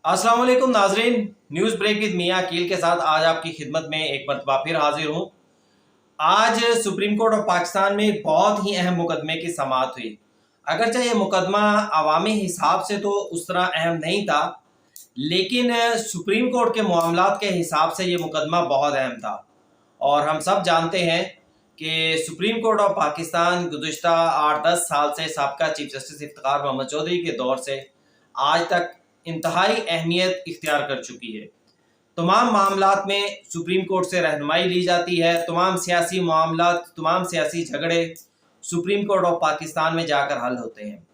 अस्सलाम वालेकुम नाजरीन। न्यूज़ ब्रेक विद मियां अकील के साथ आज आपकी खिदमत में एक मरतबा फिर हाजिर हूँ। आज सुप्रीम कोर्ट ऑफ पाकिस्तान में एक बहुत ही अहम मुकदमे की समाअत हुई। अगरचे ये मुकदमा अवामी हिसाब से तो उस तरह अहम नहीं था, लेकिन सुप्रीम कोर्ट के मामलात के हिसाब से ये मुकदमा बहुत अहम था। और हम सब जानते हैं कि सुप्रीम कोर्ट ऑफ पाकिस्तान गुज़िश्ता 8-10 साल से साबका चीफ जस्टिस इफ्तिखार मोहम्मद चौधरी के दौर से आज तक इंतहाई अहमियत इख्तियार कर चुकी है। तमाम मामलात में सुप्रीम कोर्ट से रहनुमाई ली जाती है। तमाम सियासी मामलात, तमाम सियासी झगड़े सुप्रीम कोर्ट ऑफ पाकिस्तान में जाकर हल होते हैं।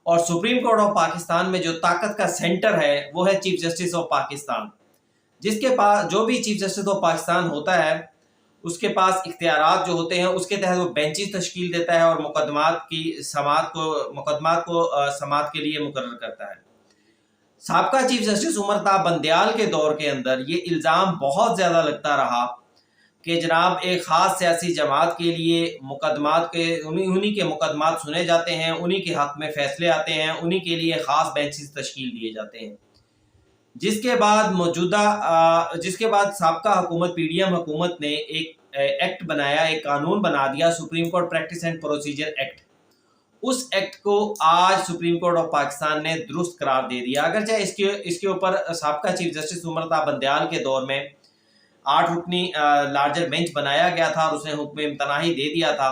और सुप्रीम कोर्ट ऑफ पाकिस्तान में जो ताकत का सेंटर है वो है चीफ जस्टिस ऑफ पाकिस्तान, जिसके पास जो भी चीफ जस्टिस ऑफ पाकिस्तान होता है उसके पास इख्तियारात जो होते हैं उसके तहत वो बेंचेस तश्कील देता है और मुकदमात को समाअत के लिए मुकर्रर करता है। साबका चीफ जस्टिस उमर ता बंदयाल के दौर के अंदर ये इल्ज़ाम बहुत ज़्यादा लगता रहा कि जनाब एक ख़ास सियासी जमात के लिए मुकदमात के उन्हीं के मुकदमात सुने जाते हैं, उन्हीं के हक़ में फ़ैसले आते हैं, उन्हीं के लिए ख़ास बेंचेस तश्कील दिए जाते हैं। जिसके बाद साबका हुकूमत पीडीएम हुकूमत ने एक एक्ट बनाया, एक कानून बना दिया, supreme Court practice and procedure act. उस एक्ट को आज सुप्रीम कोर्ट ऑफ पाकिस्तान ने दुरुस्त करार दे दिया। अगरचे इसके ऊपर साबका चीफ जस्टिस उमर ता बंदयाल के दौर में 8 रुकनी लार्जर बेंच बनाया गया था और उसने हुक्म इम्तनाही दे दिया था,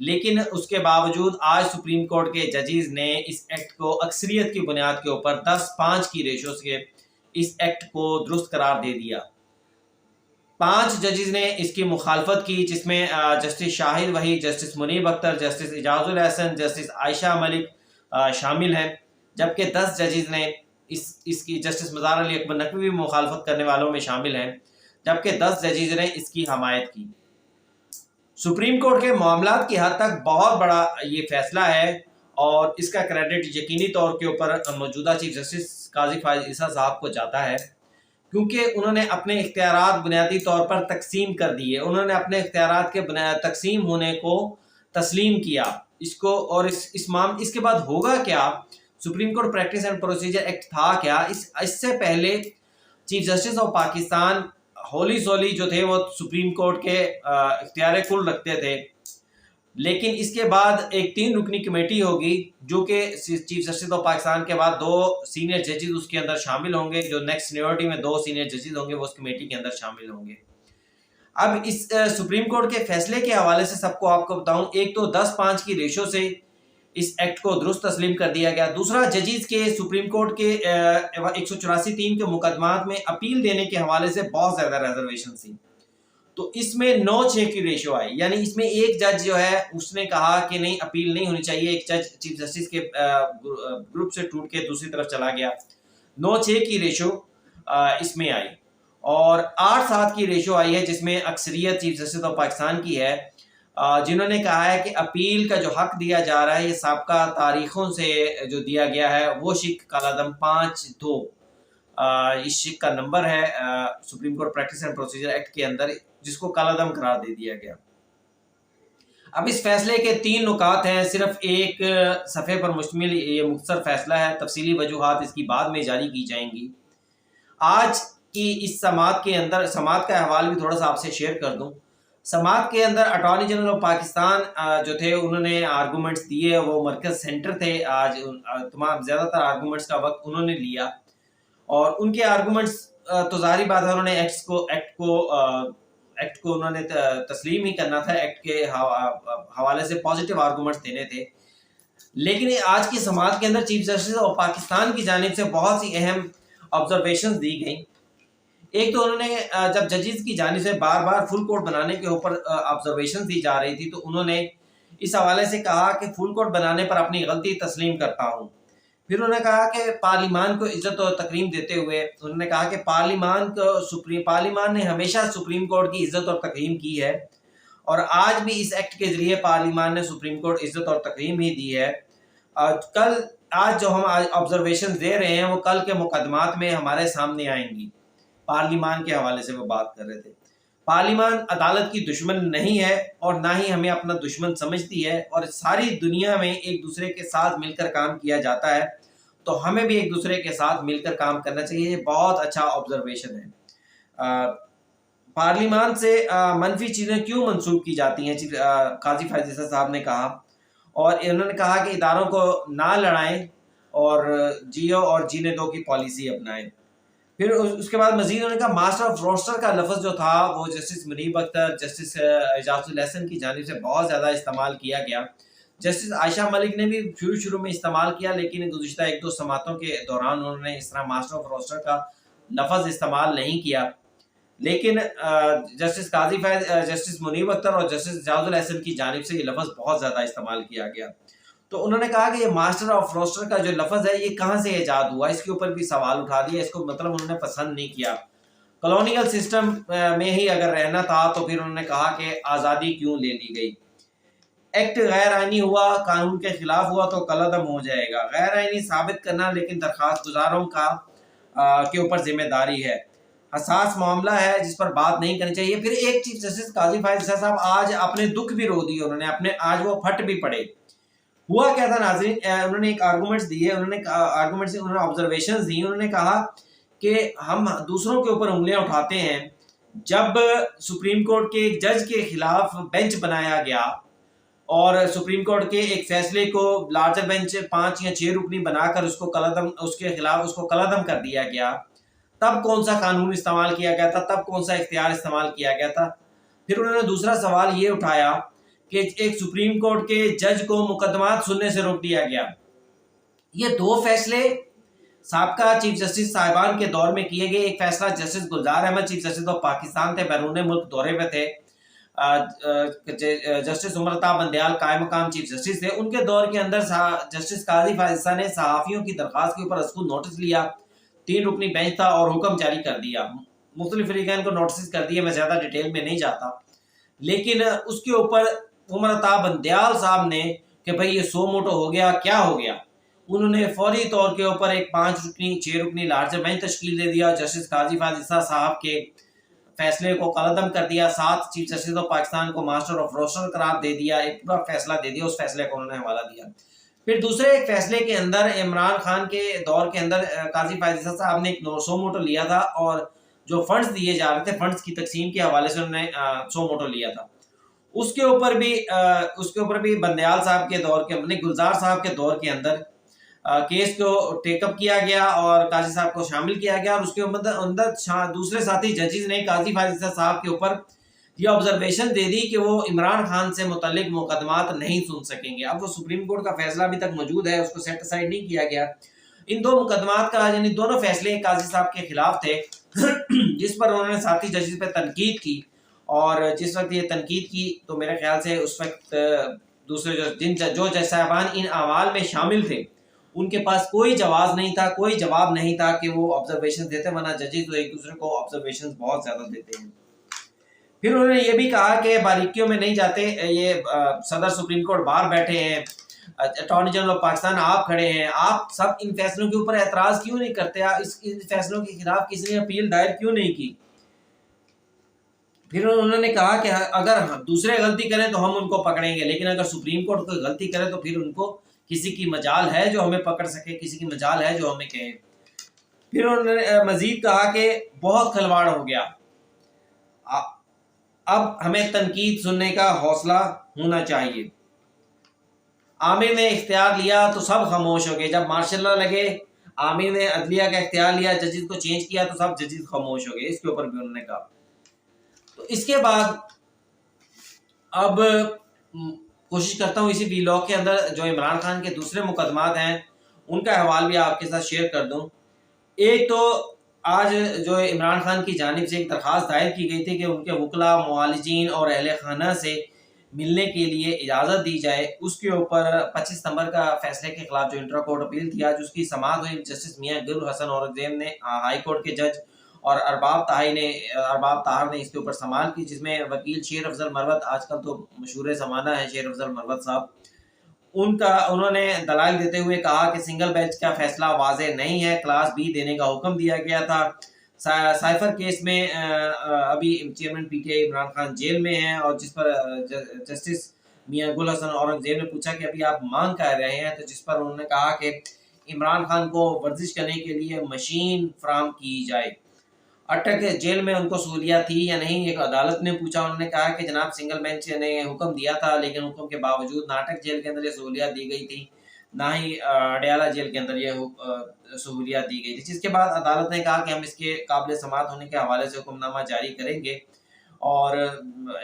लेकिन उसके बावजूद आज सुप्रीम कोर्ट के जजेस ने इस एक्ट को अक्सरियत की बुनियाद के ऊपर 10-5 की रेशो से इस एक्ट को दुरुस्त करार दे दिया। 5 जजेस ने इसकी मुखालफत की, जिसमें justice Shahid Waheed, justice Munib Akhtar, justice Ijazul Hasan, justice Ayesha Malik शामिल हैं। जबकि 10 जजेस ने इसकी, जस्टिस मज़ार अली अकबर नकवी भी मुखालफत करने वालों में शामिल हैं, जबकि 10 जजेस ने इसकी हमायत की। सुप्रीम कोर्ट के मामलात की हद तक बहुत बड़ा ये फैसला है और इसका क्रेडिट यकीनी तौर के ऊपर मौजूदा चीफ जस्टिस काजी फायज ईसा साहब को जाता है, क्योंकि उन्होंने अपने इख्तियारात बुनियादी तौर पर तकसीम कर दिए। उन्होंने अपने इख्तियारात के तकसीम होने को तस्लीम किया इसको। और इसके बाद होगा क्या? Supreme Court practice and procedure act था क्या? इससे पहले चीफ जस्टिस ऑफ पाकिस्तान होली सोली जो थे वो सुप्रीम कोर्ट के इख्तियार कुल रखते थे, लेकिन इसके बाद एक 3 रुकनी कमेटी होगी जो कि चीफ जस्टिस ऑफ पाकिस्तान के बाद 2 सीनियर जजेस उसके अंदर शामिल होंगे। जो नेक्स्ट सीनियरिटी में 2 सीनियर जजेस होंगे वो उस कमेटी के अंदर शामिल होंगे। अब इस सुप्रीम कोर्ट के फैसले के हवाले से आपको बताऊं, एक तो 10-5 की रेशो से इस एक्ट को दुरुस्त तस्लीम कर दिया गया। दूसरा, जजेस के सुप्रीम कोर्ट के 184(3) के मुकदमात में अपील देने के हवाले से बहुत ज़्यादा रिजर्वेशन थी, तो इसमें 9-6 की रेशो आई। यानी इसमें एक जज जो है उसने कहा कि नहीं, अपील नहीं होनी चाहिए। एक जज चीफ जस्टिस के ग्रुप से टूट के दूसरी तरफ चला गया। 9-6 की रेशो इसमें आई और 8-7 की रेशो आई है, जिसमें अक्सरियत चीफ जस्टिस ऑफ पाकिस्तान की है, जिन्होंने कहा है कि अपील का जो हक दिया जा रहा है ये साबका तारीखों से जो दिया गया है वो शिक कालादम 5-2 इस शिक का नंबर है supreme Court practice and procedure act के अंदर, जिसको कालादम करार दे दिया गया। अब इस फैसले के 3 नुकात हैं। सिर्फ एक सफ़े पर मुश्तमिल ये मुख्तसर फैसला है, तफसीली वजूहात इसकी बाद में जारी की जाएंगी। आज की इस समाअत के अंदर, समाअत का अहवाल भी थोड़ा सा आपसे शेयर कर दूं। समाअत के अंदर अटॉर्नी जनरल ऑफ पाकिस्तान जो थे उन्होंने आर्गूमेंट्स दिए, वो मरकज़ सेंटर थे। आज तमाम ज़्यादातर आर्गूमेंट्स का वक्त उन्होंने लिया और उनके आर्गूमेंट्स तो ज़ाहिर बात है उन्होंने एक्ट को उन्होंने तस्लीम ही करना था। एक्ट के हवाले से पॉजिटिव आर्गूमेंट्स देने थे, लेकिन आज की समाअत के अंदर चीफ जस्टिस ऑफ पाकिस्तान की जानिब से बहुत सी अहम ऑब्जर्वेशंस दी गई। एक तो उन्होंने जब जजेस की जानिब से बार बार फुल कोर्ट बनाने के ऊपर ऑब्जर्वेशन दी जा रही थी, तो उन्होंने इस हवाले से कहा कि फुल कोर्ट बनाने पर अपनी गलती तस्लीम करता हूँ। फिर उन्होंने कहा कि पार्लिमान को इज्जत और तकरीम देते हुए उन्होंने कहा कि पार्लिमान ने हमेशा सुप्रीम कोर्ट की इज्जत और तकरीम की है और आज भी इस एक्ट के ज़रिए पार्लिमान ने सुप्रीम कोर्ट इज्जत और तकरीम ही दी है। आज जो हम ऑब्जर्वेशन दे रहे हैं वो कल के मुकदमात में हमारे सामने आएंगी। पार्लिमान के हवाले से वो बात कर रहे थे। पार्लिमान अदालत की दुश्मन नहीं है और ना ही हमें अपना दुश्मन समझती है और सारी दुनिया में एक दूसरे के साथ मिलकर काम किया जाता है। तो हमें भी एक दूसरे के साथ मिलकर काम करना चाहिए। ये बहुत अच्छा ऑब्जर्वेशन है। पार्लियामान से मनफी चीज़ें क्यों मंसूब की जाती हैं, काजी फैज़ साहब ने कहा, और इन्होंने कहा कि इदारों को ना लड़ाएं और जियो और जीने दो की पॉलिसी अपनाएं। फिर उसके बाद मजीद उन्होंने कहा मास्टर ऑफ रोस्टर का लफ्ज़ जो था वो जस्टिस मुनीब अख्तर, जस्टिस एजाजुल हसन की जानिब से बहुत ज़्यादा इस्तेमाल किया गया। जस्टिस आयशा मलिक ने भी शुरू में इस्तेमाल किया, लेकिन गुज़िश्ता 1-2 समातों के दौरान उन्होंने इस तरह मास्टर ऑफ रोस्टर का लफ्ज़ इस्तेमाल नहीं किया। लेकिन जस्टिस मुनीब अख्तर और जस्टिस एजाजुल हसन की जानिब से ये लफ्ज़ बहुत ज़्यादा इस्तेमाल किया गया। तो उन्होंने कहा कि ये मास्टर ऑफ रोस्टर का जो लफ्ज़ है ये कहाँ से ईजाद हुआ, इसके ऊपर भी सवाल उठा दिया। इसको मतलब उन्होंने पसंद नहीं किया। कॉलोनियल सिस्टम में ही अगर रहना था तो फिर उन्होंने कहा कि आज़ादी क्यों ले ली गई। एक्ट गैर आइनी हुआ, कानून के खिलाफ हुआ तो कलअदम हो जाएगा। गैर आइनी साबित करना लेकिन दरख्वास्त गुजारों का के ऊपर जिम्मेदारी है। हसास मामला है जिस पर बात नहीं करनी चाहिए। फिर एक चीफ जस्टिस काजी फैज़ साहब आज अपने दुख भी रो दिए उन्होंने, अपने आज वो फट भी पड़े। हुआ क्या था नाज़रीन, उन्होंने एक आर्गूमेंट्स दिए, उन्होंने ऑब्जर्वेशंस दी। उन्होंने कहा कि हम दूसरों के ऊपर उंगलियां उठाते हैं। जब सुप्रीम कोर्ट के एक जज के खिलाफ बेंच बनाया गया और सुप्रीम कोर्ट के एक फैसले को लार्जर बेंच 5 या 6 रुकनी बनाकर उसके खिलाफ उसको कलअदम कर दिया गया, तब कौन सा कानून इस्तेमाल किया गया था, तब कौन सा इख्तियार इस्तेमाल किया गया था। फिर उन्होंने दूसरा सवाल ये उठाया कि एक सुप्रीम कोर्ट के जज को मुकदमात सुनने से रोक दिया गया। ये 2 फैसले साबका चीफ जस्टिस साहिबान के दौर में किए गए। एक फैसला justice Gulzar Ahmed chief justice of Pakistan थे, बैरून मुल्क दौरे पे थे। जस्टिस उमरता बंदयाल कायम मकाम चीफ जस्टिस थे। उनके दौर के अंदर जस्टिस काजी फैज़ ने सहाफ़ियों की दरख्वास्त के ऊपर अस्कूल नोटिस लिया, 3 रुकनी बेंच था और हुक्म जारी कर दिया। मुख्तलिफ फरीक़ैन को नोटिस कर दिए, मैं ज़्यादा डिटेल में नहीं जाता। लेकिन उसके ऊपर उमरता बंदयाल साहब ने कि भाई ये 100 मोटो हो गया, क्या हो गया, उन्होंने फौरी तौर के ऊपर एक 5 रुकनी 6 रुकनी लार्जर बेंच तश्कील दे दिया। जस्टिस काजी फैज़ साहब के फैसले को कलअदम कर दिया। 7 चीफ जस्टिस ऑफ पाकिस्तान को मास्टर ऑफ रोस्टर करार दे दिया, एक पूरा फैसला दे दिया। उस फैसले को उन्होंने हवाला दिया। फिर दूसरे एक फैसले के अंदर इमरान खान के दौर के अंदर काजी फैज़ साहब ने एक 100 मोटो लिया था और जो फंड्स दिए जा रहे थे, फंड्स की तकसीम के हवाले से उन्होंने 100 मोटो लिया था। उसके ऊपर भी बंदयाल साहब के दौर के अपने गुलजार साहब के दौर के अंदर केस को टेकअप किया गया और काजी साहब को शामिल किया गया। और उसके अंदर दूसरे साथी जजेस ने काजी फैज़ साहब के ऊपर ये ऑब्जर्वेशन दे दी कि वो इमरान खान से मुतल्लिक मुकदमात नहीं सुन सकेंगे। अब वो सुप्रीम कोर्ट का फैसला अभी तक मौजूद है, उसको सेट असाइड नहीं किया गया। इन 2 मुकदमात का यानी दोनों फैसले काजी साहब के खिलाफ थे जिस पर उन्होंने साथी जजेस पे तनकीद की। और जिस वक्त ये तनकीद की तो मेरे ख्याल से उस वक्त दूसरे जो जज साहबान इन अमाल में शामिल थे उनके पास कोई जवाब नहीं था कि वो ऑब्जर्वेशन देते, वरना जजेस तो एक दूसरे को ऑब्जर्वेशन बहुत ज्यादा देते हैं। फिर उन्होंने ये भी कहा कि बारीकियों में नहीं जाते, ये सदर सुप्रीम कोर्ट बाहर बैठे हैं, अटॉर्नी जनरल ऑफ पाकिस्तान आप खड़े हैं, आप सब इन फैसलों के ऊपर एतराज क्यों नहीं करते, इन फैसलों के खिलाफ किसी ने अपील दायर क्यों नहीं की। फिर उन्होंने कहा कि अगर दूसरे गलती करें तो हम उनको पकड़ेंगे, लेकिन अगर सुप्रीम कोर्ट कोई गलती करे तो फिर उनको किसी की मजाल है जो हमें पकड़ सके, किसी की मजाल है जो हमें कहे। फिर उन्होंने मजीद कहा कि बहुत खिलवाड़ हो गया, अब हमें तनकीद सुनने का हौसला होना चाहिए। आमिर ने इख्तियार लिया तो सब खामोश हो गए। जब मार्शल लॉ लगे, आमिर ने अदलिया का इख्तियार लिया, जजेस को चेंज किया तो सब जजेस खामोश हो गए। इसके ऊपर भी उन्होंने कहा। तो इसके बाद अब कोशिश करता हूँ इसी वीलॉग के अंदर जो इमरान खान के दूसरे मुकदमात हैं उनका अहवाल भी आपके साथ शेयर कर दूँ। एक तो आज जो इमरान खान की जानिब से एक दरख्वास्त दायर की गई थी कि उनके वकला, मुआलिजीन और अहले खाना से मिलने के लिए इजाज़त दी जाए। उसके ऊपर 25 सितंबर का फैसले के खिलाफ जो इंट्रा कोर्ट अपील थी, आज उसकी समाअत हुई। जस्टिस मियां गुल हसन औरंगजेब ने, हाई कोर्ट के जज, और अरबाब ताहर ने इसके ऊपर समाल की, जिसमें वकील शेर अफजल मरवत, आजकल तो मशहूर ज़माना है शेर अफजल मरवत साहब, उन्होंने दलाइल देते हुए कहा कि सिंगल बेंच का फैसला वाज़ेह नहीं है, क्लास बी देने का हुक्म दिया गया था। साइफर केस में अभी chairman PTI Imran Khan jail में हैं और जिस पर जस्टिस मियां गुल हसन औरंगजेब ने पूछा कि अभी आप मांग कर रहे हैं, तो जिस पर उन्होंने कहा कि इमरान खान को वर्जिश करने के लिए मशीन फराहम की जाए। अटक जेल में उनको सहूलियत थी या नहीं, एक अदालत ने पूछा। उन्होंने कहा कि जनाब सिंगल बेंच ने हुक्म दिया था, लेकिन हुक्म के बावजूद ना अटक जेल के अंदर ये सहूलियत दी गई थी, ना ही अडयाला जेल के अंदर ये सहूलियत दी गई थी। जिसके बाद अदालत ने कहा कि हम इसके काबिल समात होने के हवाले से हुक्मनामा जारी करेंगे और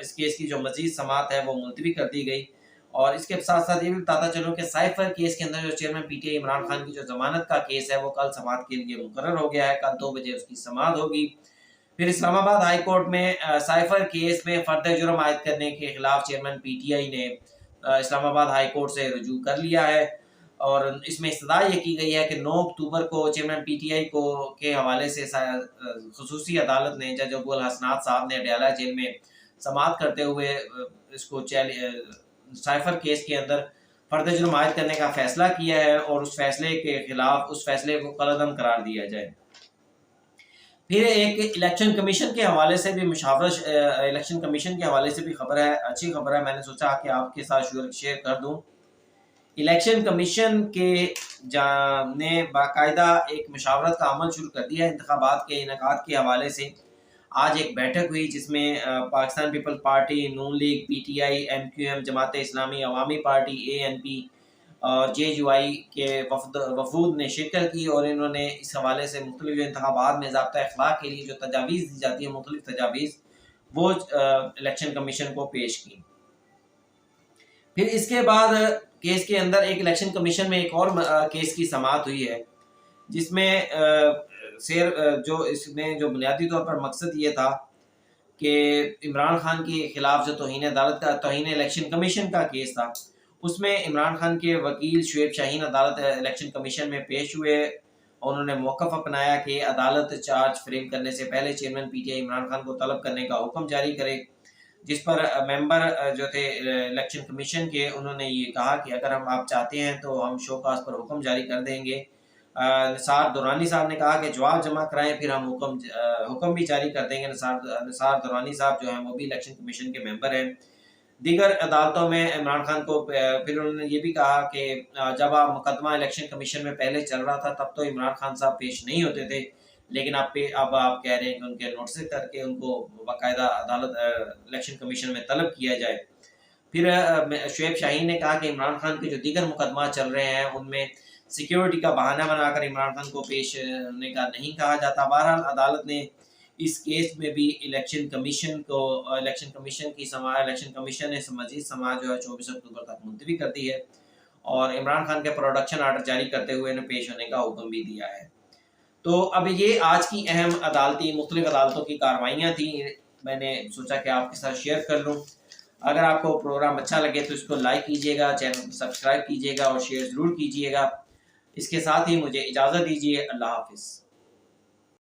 इस केस की जो मजीद समात है वो मुलतवी कर दी गई। और इसके साथ साथ ये भी बताता चलूँ कि साइफर केस के अंदर जो चेयरमैन पीटीआई इमरान खान की जो जमानत का केस है वो कल समात के लिए मुकर्रर हो गया है। कल 2 बजे उसकी समात होगी। फिर इस्लामाबाद हाई कोर्ट में साइफर केस में फर्द जुर्म आयद करने के खिलाफ चेयरमैन पीटीआई ने इस्लामाबाद हाई कोर्ट से रुजू कर लिया है और इसमें इस्तदा ये की गई है कि 9 अक्टूबर को चेयरमैन पीटीआई को के हवाले से खुसूसी अदालत ने जज अबुल हसनात साहब ने अडयाला जेल में समात करते हुए इसको साइफर केस के अंदर फर्द जुर्म आयद करने का फैसला किया है और उस फैसले के खिलाफ उस फैसले को कलअदम करार दिया जाए। फिर एक इलेक्शन कमीशन के हवाले से भी मुशावरत, इलेक्शन कमीशन के हवाले से भी खबर है, अच्छी खबर है, मैंने सोचा कि आपके साथ शेयर कर दूं। इलेक्शन कमीशन के ने बाकायदा एक मुशावरत का अमल शुरू कर दिया है इंतखाबात के इनेकाद के हवाले से। आज एक बैठक हुई जिसमें पाकिस्तान पीपल पार्टी, नून league, PTI, MQM, Jamaat Islami, अवामी पार्टी, एएनपी और जेयूआई के वफूद ने शिरकत की और इन्होंने इस हवाले से मुख्तलिफ इंतखाबात में ज़ाब्ता अखलाक के लिए जो तजावीज़ दी जाती है, मुख्तलिफ तजावीज़, वो इलेक्शन कमीशन को पेश की। फिर इसके बाद केस के अंदर एक इलेक्शन कमीशन में एक और केस की समाअत हुई है जिसमें जो इसमें जो बुनियादी तौर पर मकसद ये था कि इमरान खान के खिलाफ जो तौहीन अदालत का तौहीन इलेक्शन कमीशन का केस था, उसमें इमरान खान के वकील शुएब शाहीन अदालत इलेक्शन कमीशन में पेश हुए और उन्होंने मौक़िफ़ अपनाया कि अदालत चार्ज फ्रेम करने से पहले चेयरमैन पीटीआई इमरान खान को तलब करने का हुक्म जारी करे। जिस पर मेंबर जो थे इलेक्शन कमीशन के, उन्होंने ये कहा कि अगर आप चाहते हैं तो हम शोकास पर हुक्म जारी कर देंगे। निसार दुरानी साहब ने कहा कि जवाब जमा कराएं, फिर हम हुक्म भी जारी कर देंगे। निसार दुरानी साहब जो हैं वो भी इलेक्शन कमीशन के मेंबर हैं। दीगर अदालतों में इमरान खान को फिर उन्होंने ये भी कहा कि जब आप मुकदमा इलेक्शन कमीशन में पहले चल रहा था तब तो इमरान खान साहब पेश नहीं होते थे, लेकिन अब आप कह रहे हैं कि उनके नोटिस करके उनको बाकायदा अदालत इलेक्शन कमीशन में तलब किया जाए। फिर शुएब शाहीन ने कहा कि इमरान खान के जो दीगर मुकदमा चल रहे हैं उनमें सिक्योरिटी का बहाना बनाकर इमरान खान को पेश होने का नहीं कहा जाता। बहरहाल अदालत ने इस केस में भी इलेक्शन कमीशन ने मजीद समाअत जो है 24 अक्टूबर तक मुलतवी कर दी है और इमरान खान के प्रोडक्शन आर्डर जारी करते हुए इन्हें पेश होने का हुक्म भी दिया है। तो अब ये आज की अहम मुख्तलिफ अदालतों की कार्रवाइयाँ थी, मैंने सोचा कि आपके साथ शेयर कर लूँ। अगर आपको प्रोग्राम अच्छा लगे तो इसको लाइक कीजिएगा, चैनल को सब्सक्राइब कीजिएगा और शेयर ज़रूर कीजिएगा। इसके साथ ही मुझे इजाज़त दीजिए। अल्लाह हाफ़िज़।